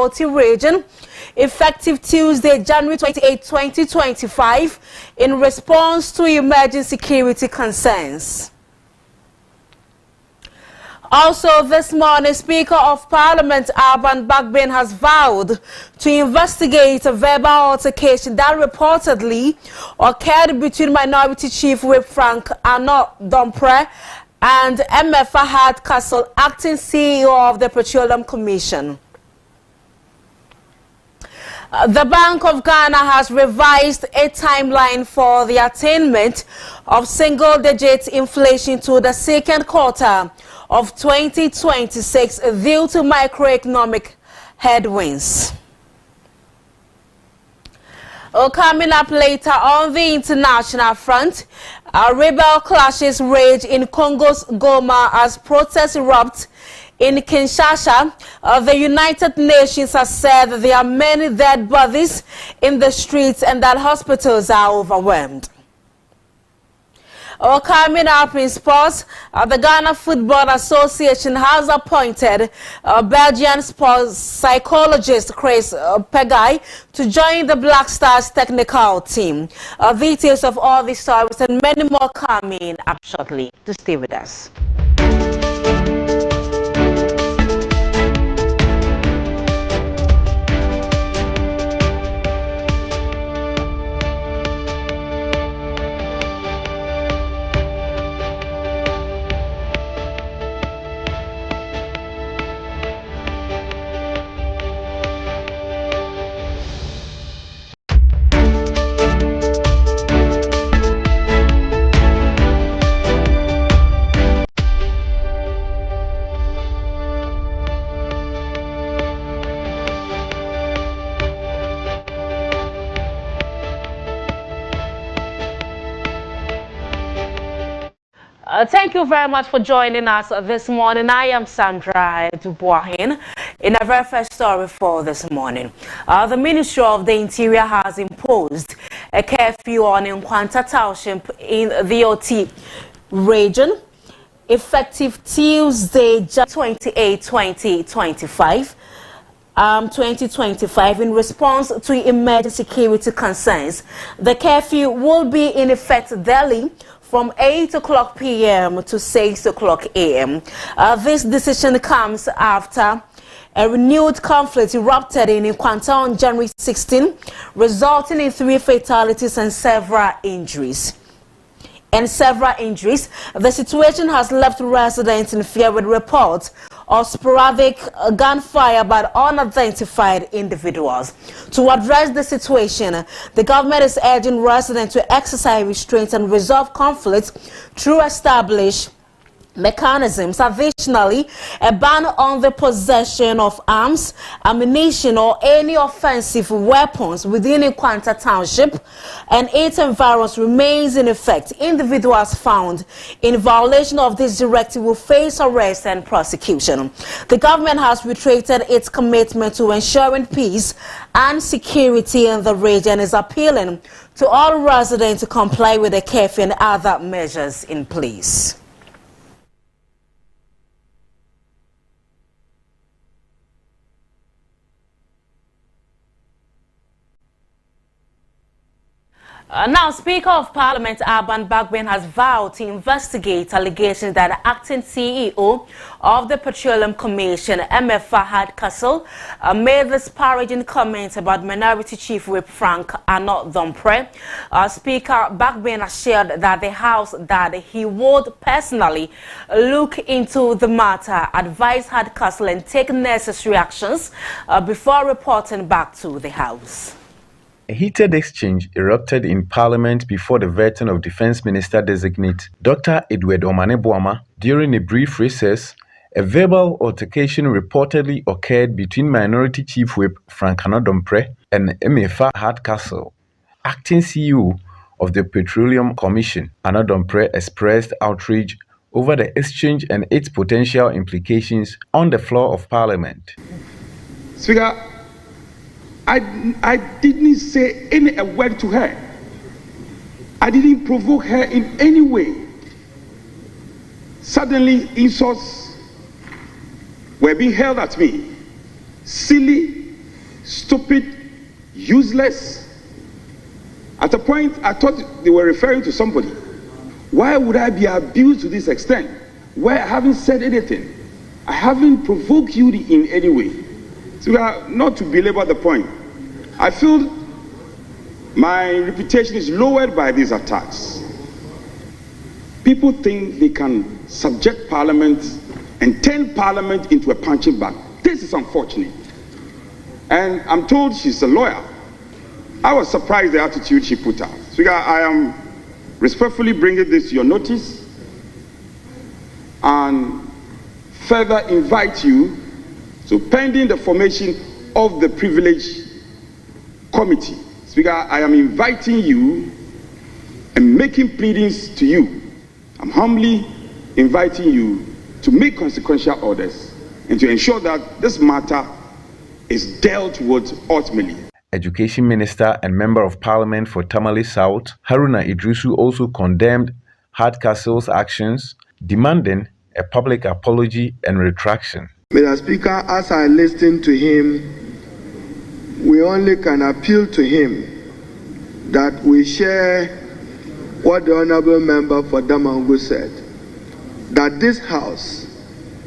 BOT region, effective Tuesday, January 28, 2025, in response to emerging security concerns. Also this morning, Speaker of Parliament Alban Bagbin has vowed to investigate a verbal altercation that reportedly occurred between Minority Chief Whip Frank Dompre and MF Fahad Castle, acting CEO of the Petroleum Commission. The Bank of Ghana has revised a timeline for the attainment of single-digit inflation to the second quarter of 2026 due to macroeconomic headwinds. Coming up later on the international front, rebel clashes rage in Congo's Goma as protests erupt in Kinshasa. The United Nations has said that there are many dead bodies in the streets and that hospitals are overwhelmed. Coming up in sports, the Ghana Football Association has appointed Belgian sports psychologist Chris Pegai to join the Black Stars technical team. Details of all these stories and many more coming up shortly. To stay with us. Thank you very much for joining us this morning. I am Sandra BOAHEN. In our very first story for this morning, the Ministry of the Interior has imposed a curfew on Nkwanta Township in the OT region, effective Tuesday, January 28, 2025. 2025 in response to emergency security concerns. The curfew will be in effect daily from 8 o'clock p.m. to 6 o'clock a.m. This decision comes after a renewed conflict erupted in Nkwanta on January 16, resulting in 3 fatalities and several injuries. The situation has left residents in fear with reports of sporadic gunfire by unidentified individuals. To address the situation, the government is urging residents to exercise restraint and resolve conflicts through established mechanisms. Additionally, a ban on the possession of arms, ammunition, or any offensive weapons within Nkwanta Township and its environs remains in effect. Individuals found in violation of this directive will face arrest and prosecution. The government has reiterated its commitment to ensuring peace and security in the region and is appealing to all residents to comply with the curfew and other measures in place. Now, Speaker of Parliament Alban Bagbin has vowed to investigate allegations that the acting CEO of the Petroleum Commission, MF Fahad Castle, made disparaging comments about Minority Chief Whip Frank Dompre. Speaker Bagbin has shared that the House that he would personally look into the matter, advise Fahad Castle and take necessary actions before reporting back to the House. A heated exchange erupted in Parliament before the vetting of Defense Minister-designate Dr. Edward Omane-Boamah. During a brief recess, a verbal altercation reportedly occurred between Minority Chief Whip Frank Dompre and MF Fahad Castle. Acting CEO of the Petroleum Commission, Dompre, expressed outrage over the exchange and its potential implications on the floor of Parliament. Speaker, I didn't say a word to her. I didn't provoke her in any way. Suddenly, insults were being hurled at me. Silly, stupid, useless. At a point, I thought they were referring to somebody. Why would I be abused to this extent? Why I haven't said anything? I haven't provoked you in any way. So not to belabor the point, I feel my reputation is lowered by these attacks. People think they can subject Parliament and turn Parliament into a punching bag. This is unfortunate. And I'm told she's a lawyer. I was surprised the attitude she put out. So I am respectfully bringing this to your notice and further invite you, so pending the formation of the privilege committee, Speaker, I am inviting you and making pleadings to you. I'm humbly inviting you to make consequential orders and to ensure that this matter is dealt with ultimately. Education Minister and Member of Parliament for Tamale South, Haruna Idrisu, also condemned Hardcastle's actions, demanding a public apology and retraction. Mr. Speaker, as I listen to him, we only can appeal to him that we share what the Honourable Member for Damangu said, that this House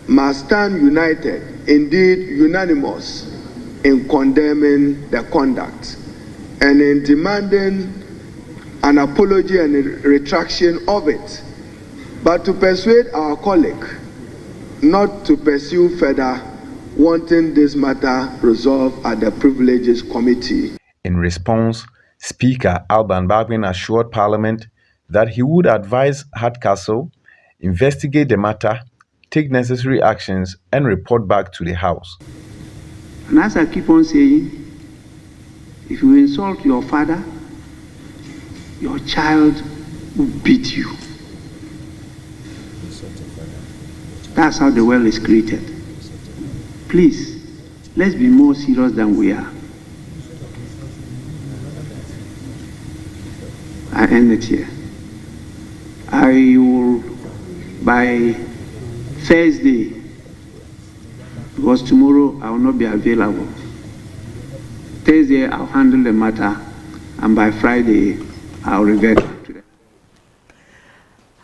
must stand united, indeed unanimous, in condemning the conduct and in demanding an apology and a retraction of it, but to persuade our colleague not to pursue further, wanting this matter resolved at the Privileges Committee. In response, Speaker Alban Bagbin assured Parliament that he would advise Hardcastle investigate the matter, take necessary actions, and report back to the House. And as I keep on saying, if you insult your father, your child will beat you. That's how the world is created. Please, let's be more serious than we are. I end it here. I will, by Thursday, because tomorrow I will not be available. Thursday I'll handle the matter, and by Friday I'll revert to them.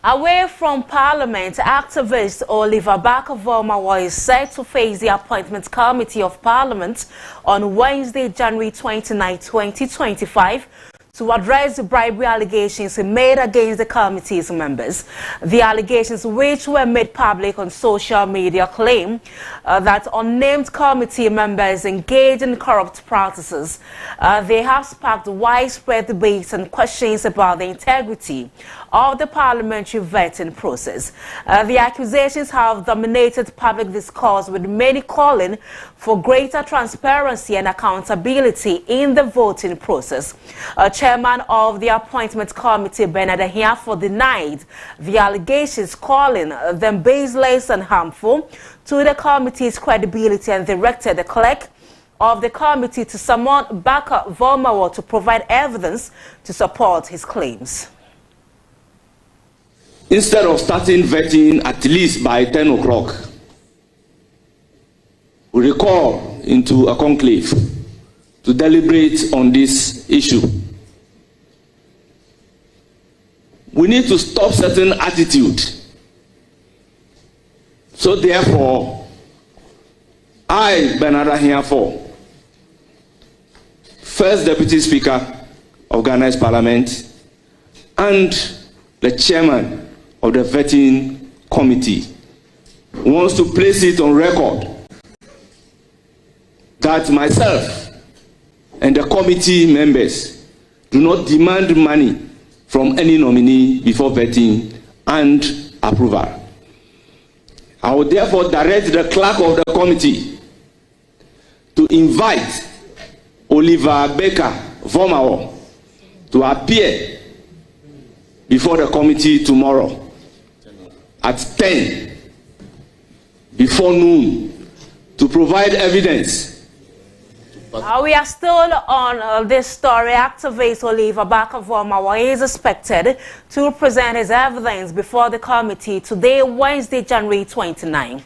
Away from Parliament, activist Oliver Barker-Vormawor is set to face the Appointments Committee of Parliament on Wednesday, January 29, 2025, to address the bribery allegations made against the committee's members. The allegations, which were made public on social media, claim that unnamed committee members engaged in corrupt practices. They have sparked widespread debates and questions about the integrity of the parliamentary vetting process. The accusations have dominated public discourse, with many calling for greater transparency and accountability in the voting process. Chairman of the Appointment Committee, Bernard Ahiafo, denied the allegations, calling them baseless and harmful to the committee's credibility, and directed the clerk of the committee to summon Barker-Vormawor to provide evidence to support his claims. Instead of starting vetting at least by 10 o'clock, we recall into a conclave to deliberate on this issue. We need to stop certain attitude. So therefore, I, Bernard Ahiafo, First Deputy Speaker of Ghana's Parliament and the Chairman of the Vetting Committee, wants to place it on record that myself and the committee members do not demand money from any nominee before vetting and approval. I will therefore direct the clerk of the committee to invite Oliver Barker-Vormawor to appear before the committee tomorrow at 10 before noon to provide evidence We are still on this story. Activist Oliver Bakavomawa is expected to present his evidence before the committee today, Wednesday, January 29.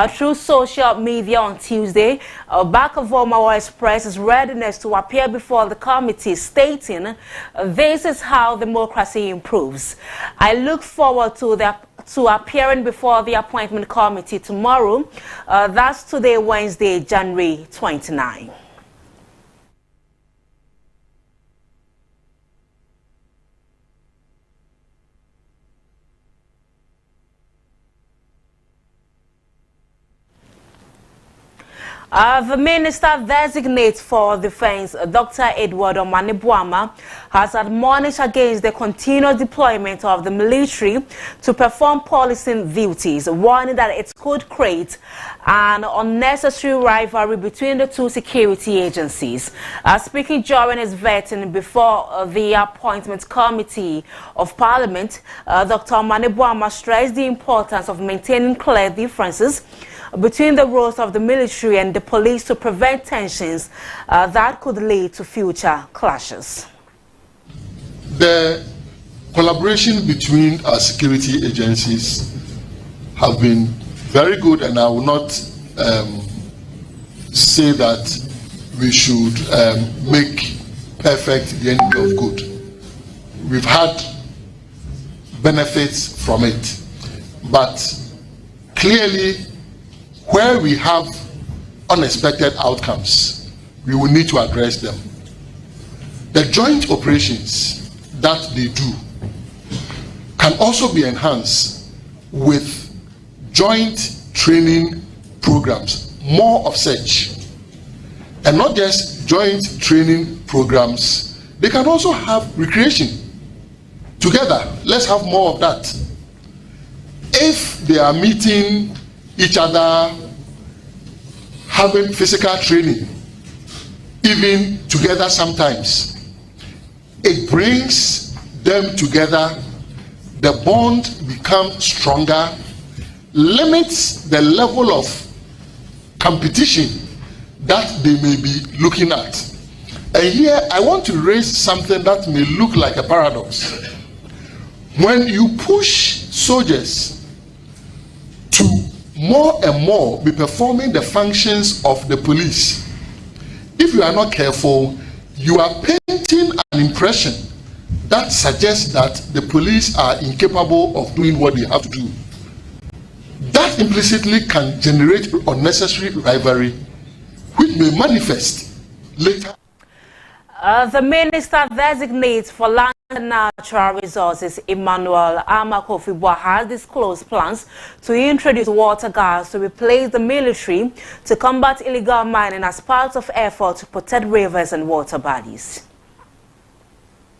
Through social media on Tuesday, Bakavomawa expressed his readiness to appear before the committee, stating, "This is how democracy improves. I look forward to appearing before the appointment committee tomorrow." That's today, Wednesday, January 29. The Minister-designate for Defense, Dr. Edward Omane-Boamah, has admonished against the continued deployment of the military to perform policing duties, warning that it could create an unnecessary rivalry between the two security agencies. Speaking during his vetting before the Appointment Committee of Parliament, Dr. Omane-Boamah stressed the importance of maintaining clear differences between the roles of the military and the police to prevent tensions that could lead to future clashes. The collaboration between our security agencies have been very good, and I will not say that we should make perfect the enemy of good. We've had benefits from it, but clearly, where we have unexpected outcomes, we will need to address them. The joint operations that they do can also be enhanced with joint training programs, more of such. And not just joint training programs, they can also have recreation together. Let's have more of that. If they are meeting each other, having physical training, even together sometimes, it brings them together, the bond becomes stronger, limits the level of competition that they may be looking at. And here I want to raise something that may look like a paradox. When you push soldiers to more and more be performing the functions of the police, if you are not careful, you are painting an impression that suggests that the police are incapable of doing what they have to do. That implicitly can generate unnecessary rivalry, which may manifest later. The Minister-designate for Land and Natural Resources, Emmanuel Amakofi-Boa, has disclosed plans to introduce water gas to replace the military to combat illegal mining as part of efforts to protect rivers and water bodies.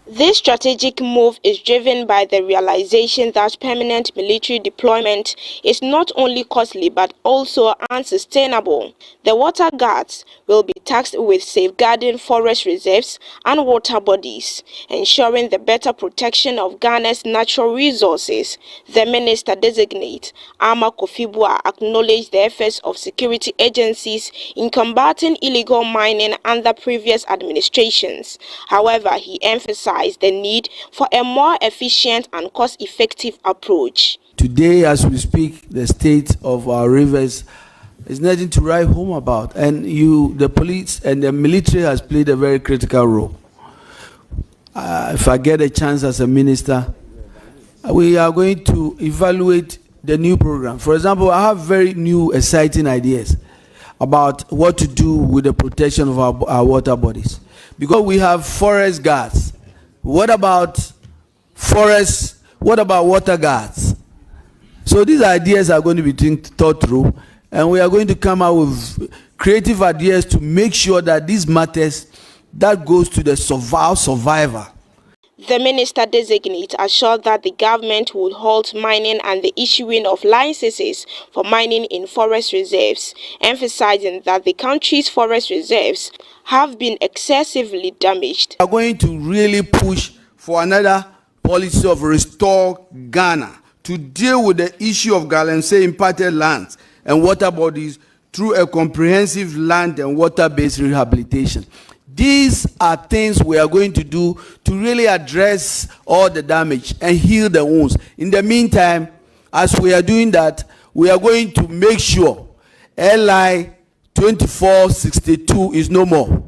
This strategic move is driven by the realization that permanent military deployment is not only costly but also unsustainable. The water guards will be tasked with safeguarding forest reserves and water bodies, ensuring the better protection of Ghana's natural resources. The Minister-designate, Amakofi-Boa, acknowledged the efforts of security agencies in combating illegal mining under previous administrations. However, he emphasized the need for a more efficient and cost-effective approach. Today, as we speak, the state of our rivers is nothing to write home about, and the police and the military has played a very critical role. If I get a chance as a minister, we are going to evaluate the new program. For example, I have very new, exciting ideas about what to do with the protection of our water bodies, because we have forest guards. What about forests? What about water guards? So these ideas are going to be thought through, and we are going to come out with creative ideas to make sure that these matters that goes to the survivor. The Minister-designate assured that the government would halt mining and the issuing of licenses for mining in forest reserves, emphasizing that the country's forest reserves have been excessively damaged. We are going to really push for another policy of Restore Ghana to deal with the issue of galamsey impacted lands and water bodies through a comprehensive land and water-based rehabilitation. These are things we are going to do to really address all the damage and heal the wounds. In the meantime, as we are doing that, we are going to make sure LI 2462 is no more,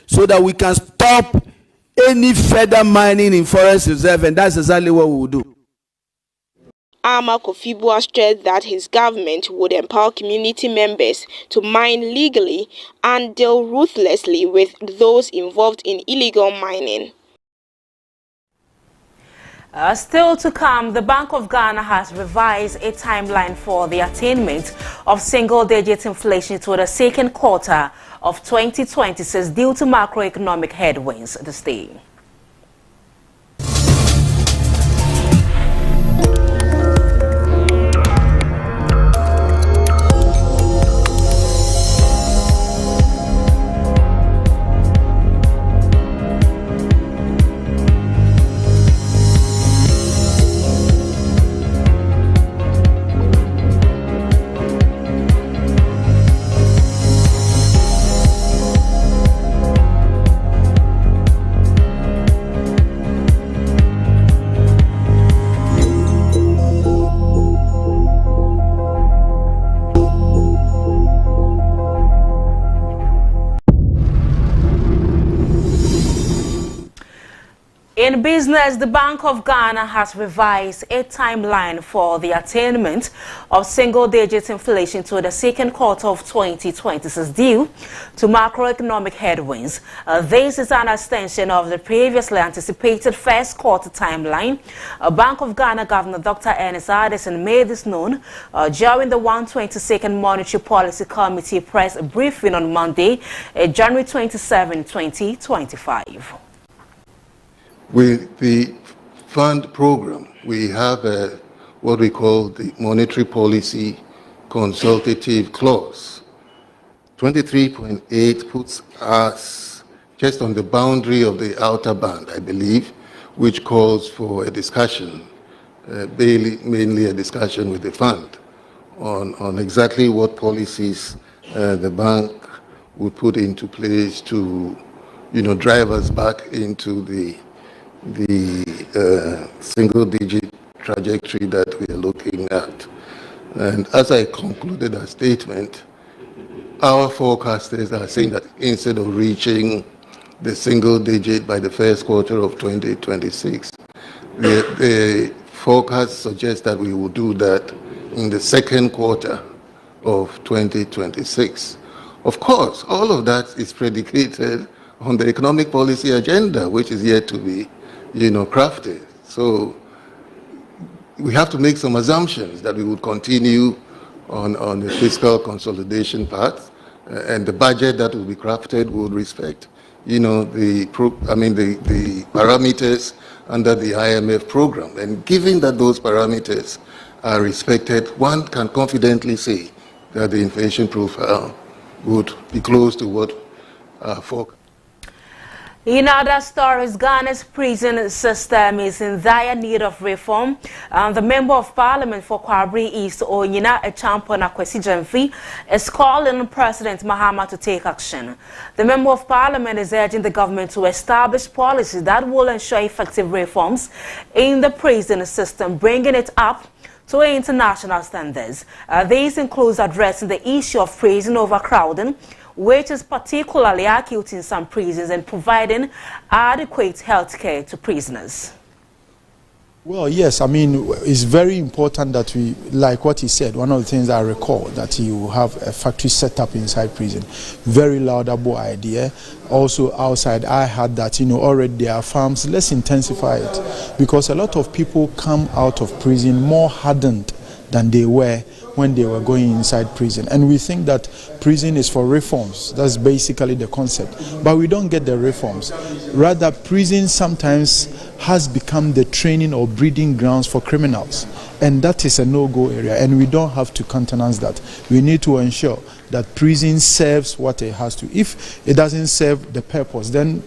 so that we can stop any further mining in forest reserve, and that's exactly what we will do. Ama Kofi-Buah stressed that his government would empower community members to mine legally and deal ruthlessly with those involved in illegal mining. Still to come, the Bank of Ghana has revised a timeline for the attainment of single-digit inflation to the second quarter of 2026 due to macroeconomic headwinds this day. In business, the Bank of Ghana has revised a timeline for the attainment of single-digit inflation to the second quarter of 2026 due to macroeconomic headwinds. This is an extension of the previously anticipated first quarter timeline. Bank of Ghana Governor Dr. Ernest Addison made this known during the 122nd Monetary Policy Committee press briefing on Monday, January 27, 2025. With the fund program, we have what we call the Monetary Policy Consultative Clause. 23.8 puts us just on the boundary of the outer band, I believe, which calls for a discussion, mainly a discussion with the fund on exactly what policies the bank would put into place to, drive us back into the single-digit trajectory that we are looking at. And as I concluded our statement, our forecasters are saying that instead of reaching the single-digit by the first quarter of 2026, the forecast suggests that we will do that in the second quarter of 2026. Of course, all of that is predicated on the economic policy agenda, which is yet to be crafted. So we have to make some assumptions that we would continue on the fiscal consolidation path, and the budget that will be crafted would respect, the parameters under the IMF program. And given that those parameters are respected, one can confidently say that the inflation profile would be close to what forecast. In other stories, Ghana's prison system is in dire need of reform. The Member of Parliament for Kwabri East, Onyina Echampon Akwesi Jamfi, is calling on President Mahama to take action. The Member of Parliament is urging the government to establish policies that will ensure effective reforms in the prison system, bringing it up to international standards. These include addressing the issue of prison overcrowding, which is particularly acute in some prisons, and providing adequate health care to prisoners. Well, yes, it's very important that we, like what he said, one of the things I recall, that he will have a factory set up inside prison. Very laudable idea. Also outside, I had that, already there are farms. Let's intensify it, because a lot of people come out of prison more hardened than they were when they were going inside prison. And we think that prison is for reforms. That's basically the concept. But we don't get the reforms. Rather, prison sometimes has become the training or breeding grounds for criminals. And that is a no-go area. And we don't have to countenance that. We need to ensure that prison serves what it has to. If it doesn't serve the purpose, then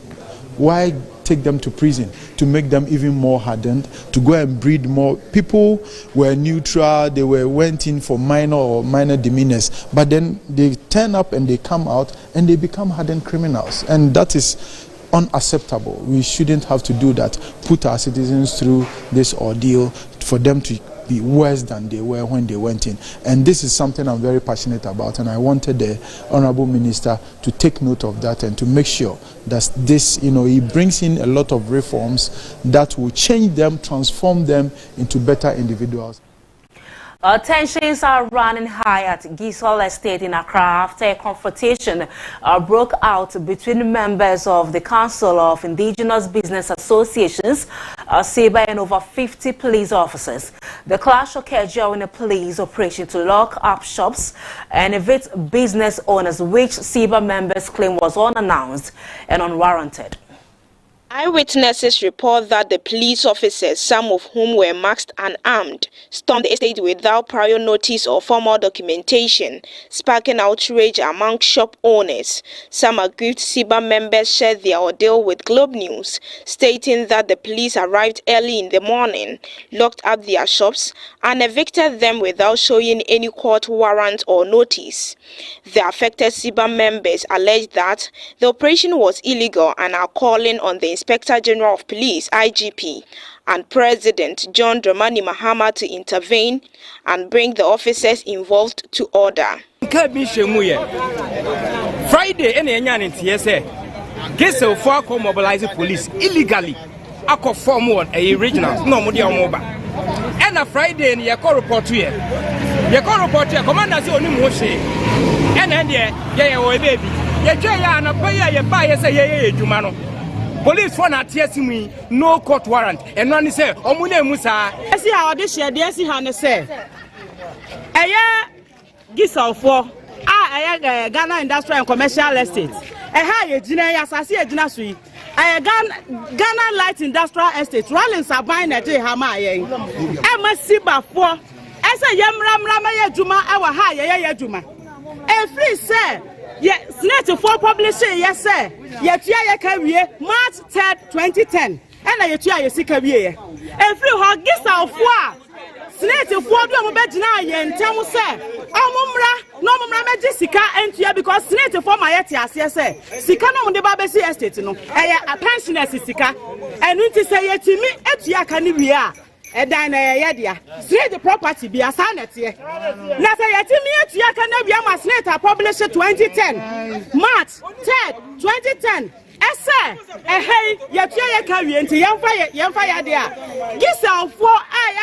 why take them to prison to make them even more hardened, to go and breed more. People were neutral, they went in for minor demeanors, but then they turn up and they come out and they become hardened criminals. And that is unacceptable. We shouldn't have to do that, put our citizens through this ordeal for them to be worse than they were when they went in. And this is something I'm very passionate about, and I wanted the Honorable Minister to take note of that and to make sure that this, he brings in a lot of reforms that will change them, transform them into better individuals. Tensions are running high at Gisol Estate in Accra after a confrontation broke out between members of the Council of Indigenous Business Associations, SABA, and over 50 police officers. The clash occurred during a police operation to lock up shops and evict business owners, which SABA members claim was unannounced and unwarranted. Eyewitnesses report that the police officers, some of whom were masked and armed, stormed the estate without prior notice or formal documentation, sparking outrage among shop owners. Some aggrieved SABA members shared their ordeal with Globe News, stating that the police arrived early in the morning, locked up their shops, and evicted them without showing any court warrant or notice. The affected SABA members alleged that the operation was illegal and are calling on the Inspector General of Police, IGP, and President John Dramani Mahama to intervene and bring the officers involved to order. Friday, any TSA, Gissel for mobilize police illegally. I call form one a regional, no more. And a Friday in your report here. Your report here, commanders only Moshe. And then, yeah, baby. Yeah, and a payer, buy say, Jumano. Police for not testing me, no court warrant. And none say, Omune Musa. I see how this year, dear, see how they say. A Gisal for Ghana Industrial and Commercial Estate. A high Gina, I see a Ginasui. Ghana Light Industrial Estate, Rollins are buying a day Hamaye. Emma Siba for as a Yamram Ramaya Juma, our high Juma. A free sir, yes, net for publishing, yes, sir. Yet, ya career March 3rd, 2010. And I try a sick career. A free hog gets our four. Snake for the Bedna and tell us, sir. Oh, no, Mamma Jessica, and here because Snake for my etias, yes, sir. Sicano on the Babesi Estate, no. A pensioner, Sika. And we say to me, Etia Canibia. A diner, Yadia. Snake the property be a sanity. Nothing yet to me, Etia Canabia, my Snake published 2010. March 3rd, 2010. Sir, hey, you carry into young fire there. Gisel for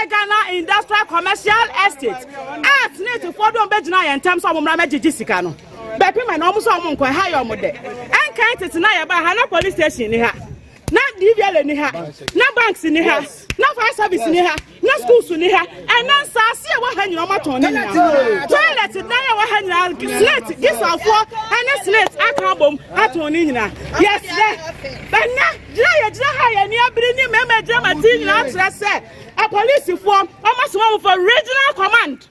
Ghana Industrial Commercial Estate. Ask need to follow Bedna in terms of Mamaji Jessicano. But women almost on higher mode. And can't deny about Hana police station in her. Not DVL in her, no banks in her, no fire service in her, no schools in her, and none sassy what hanging on my tone. Toilets in our hand, slate, Gisel for, and a slate, I can't bomb, at one in her. Yes, but now, Jaya, near bringing member drama, I said, a police form almost one for regional command.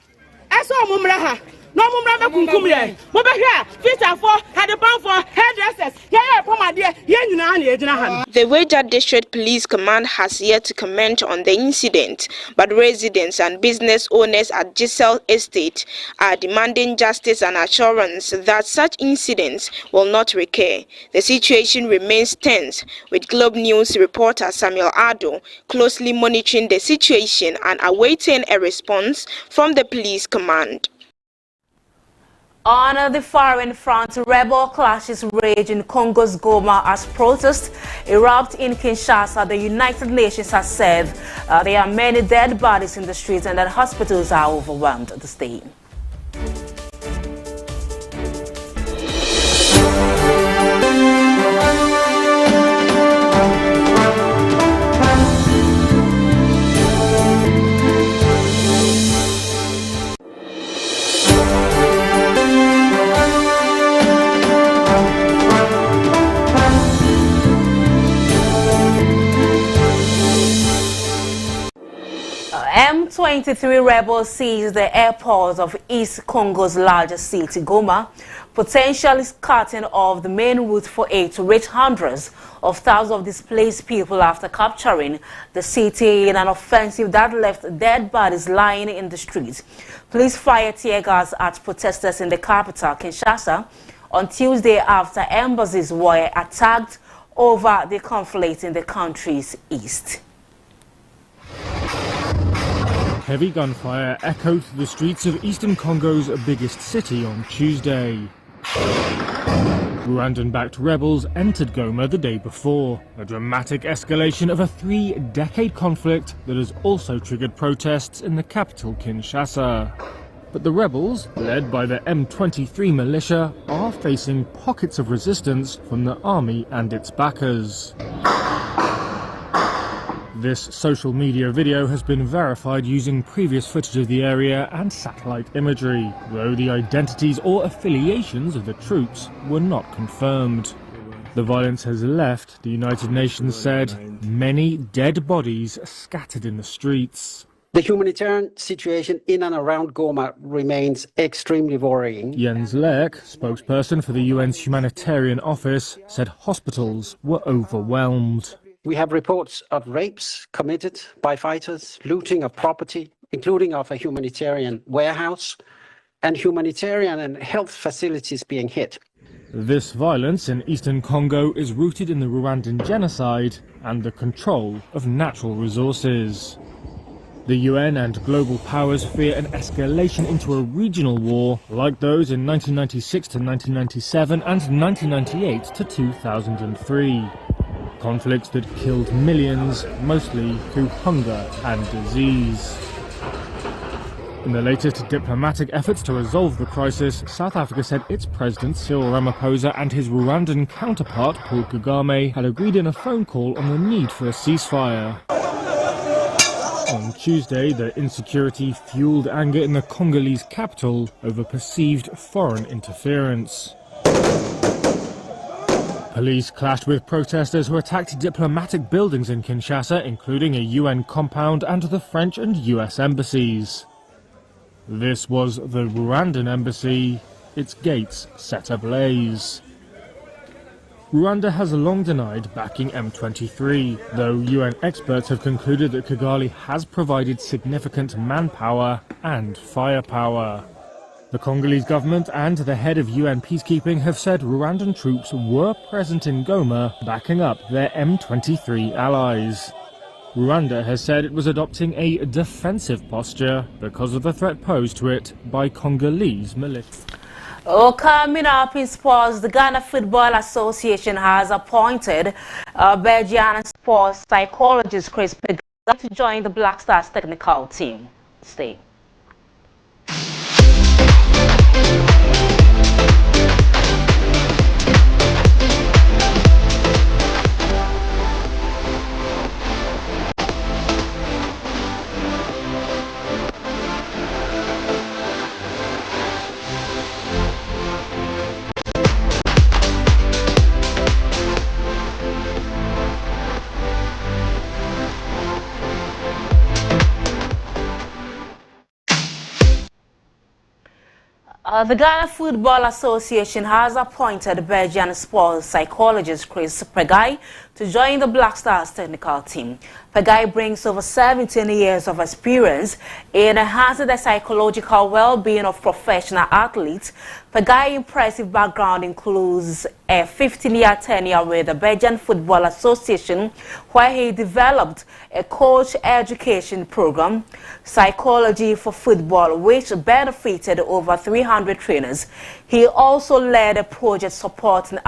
I saw Mumraha. No mumra kunkumye. Mo be hia Peter for had a pound for hairdressers. Yeah, my dear. The Wager District Police Command has yet to comment on the incident, but residents and business owners at Gisel Estate are demanding justice and assurance that such incidents will not recur. The situation remains tense, with Globe News reporter Samuel Ado closely monitoring the situation and awaiting a response from the police command. On the foreign front, rebel clashes rage in Congo's Goma as protests erupt in Kinshasa. The United Nations has said there are many dead bodies in the streets and that hospitals are overwhelmed. The state. M23 rebels seized the airport of East Congo's largest city, Goma, potentially cutting off the main route for aid to reach hundreds of thousands of displaced people after capturing the city in an offensive that left dead bodies lying in the streets. Police fired tear gas at protesters in the capital, Kinshasa, on Tuesday after embassies were attacked over the conflict in the country's east. Heavy gunfire echoed the streets of eastern Congo's biggest city on Tuesday. Rwandan-backed rebels entered Goma the day before, a dramatic escalation of a 3-decade conflict that has also triggered protests in the capital, Kinshasa. But the rebels, led by the M23 militia, are facing pockets of resistance from the army and its backers. This social media video has been verified using previous footage of the area and satellite imagery, though the identities or affiliations of the troops were not confirmed. The violence has left, the United Nations said, many dead bodies scattered in the streets. The humanitarian situation in and around Goma remains extremely worrying. Jens Lek, spokesperson for the UN's humanitarian office, said hospitals were overwhelmed. We have reports of rapes committed by fighters, looting of property, including of a humanitarian warehouse, and humanitarian and health facilities being hit. This violence in eastern Congo is rooted in the Rwandan genocide and the control of natural resources. The UN and global powers fear an escalation into a regional war like those in 1996 to 1997 and 1998 to 2003. Conflicts that killed millions, mostly through hunger and disease. In the latest diplomatic efforts to resolve the crisis, South Africa said its president Cyril Ramaphosa and his Rwandan counterpart Paul Kagame had agreed in a phone call on the need for a ceasefire. On Tuesday, the insecurity fueled anger in the Congolese capital over perceived foreign interference. Police clashed with protesters who attacked diplomatic buildings in Kinshasa, including a UN compound and the French and US embassies. This was the Rwandan embassy, its gates set ablaze. Rwanda has long denied backing M23, though UN experts have concluded that Kigali has provided significant manpower and firepower. The Congolese government and the head of UN peacekeeping have said Rwandan troops were present in Goma, backing up their M23 allies. Rwanda has said it was adopting a defensive posture because of the threat posed to it by Congolese militia. Coming up in sports, the Ghana Football Association has appointed Belgian sports psychologist Chris Pegg to join the Black Stars technical team. Stay. The Ghana Football Association has appointed Belgian sports psychologist Chris Pegg to join the Black Stars technical team. Pegg brings over 17 years of experience in enhancing the psychological well-being of professional athletes. Pegg's impressive background includes a 15-year tenure with the Belgian Football Association, where he developed a coach education program, Psychology for Football, which benefited over 300 trainers. He also led a project supporting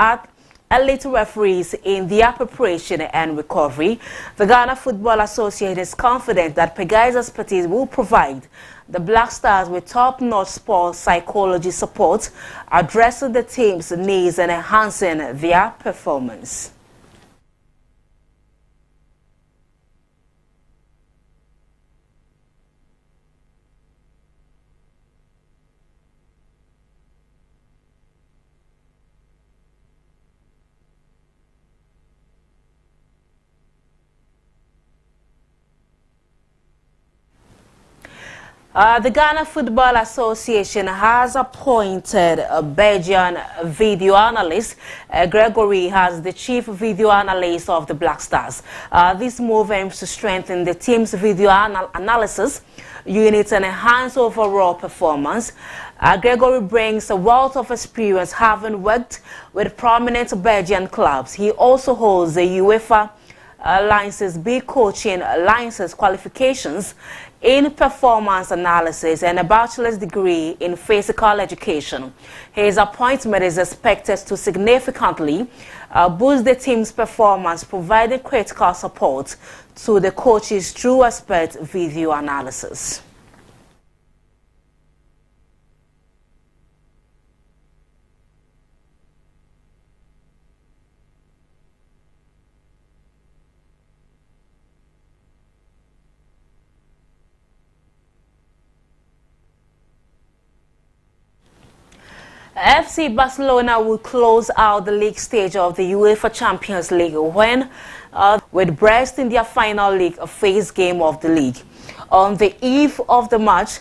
elite referees in their preparation and recovery. The Ghana Football Association is confident that Pegg's expertise will provide the Black Stars with top-notch sports psychology support, addressing the team's needs and enhancing their performance. The Ghana Football Association has appointed a Belgian video analyst. Gregory as the chief video analyst of the Black Stars. This move aims to strengthen the team's video analysis unit and enhance overall performance. Gregory brings a wealth of experience having worked with prominent Belgian clubs. He also holds the UEFA license B coaching license qualifications in performance analysis and a bachelor's degree in physical education. His appointment is expected to significantly boost the team's performance, providing critical support to the coaches through expert video analysis. FC Barcelona will close out the league stage of the UEFA Champions League when with Brest in their final league phase game of the league. On the eve of the match,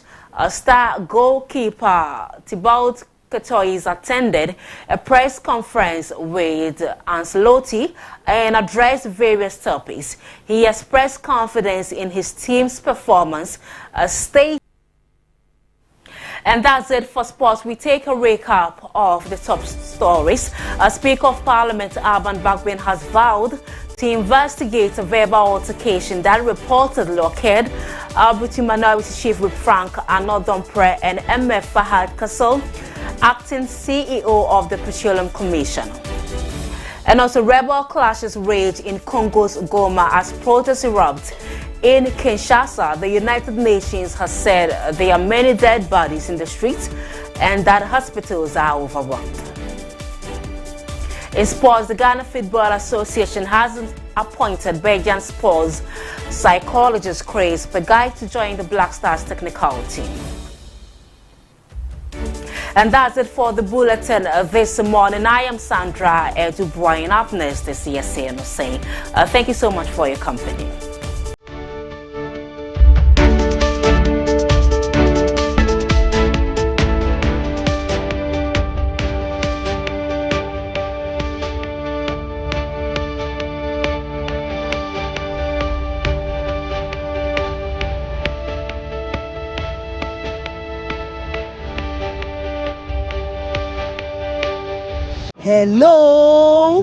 star goalkeeper Thibaut Courtois attended a press conference with Ancelotti and addressed various topics. He expressed confidence in his team's performance, and that's it for sports. We take a recap of the top stories. Speaker of Parliament Alban Bagbin has vowed to investigate a verbal altercation that reportedly occurred between Minority Chief Whip Frank Anodompre and MF Fahad Kassel, acting CEO of the Petroleum Commission. And also rebel clashes rage in Congo's Goma as protests erupt. In Kinshasa, the United Nations has said there are many dead bodies in the streets and that hospitals are overwhelmed. In sports, the Ghana Football Association has appointed Belgian sports psychologist Chris Pegai to join the Black Stars technical team. And that's it for the bulletin this morning. I am Sandra Dubois. Up next is CSA saying thank you so much for your company. Hello.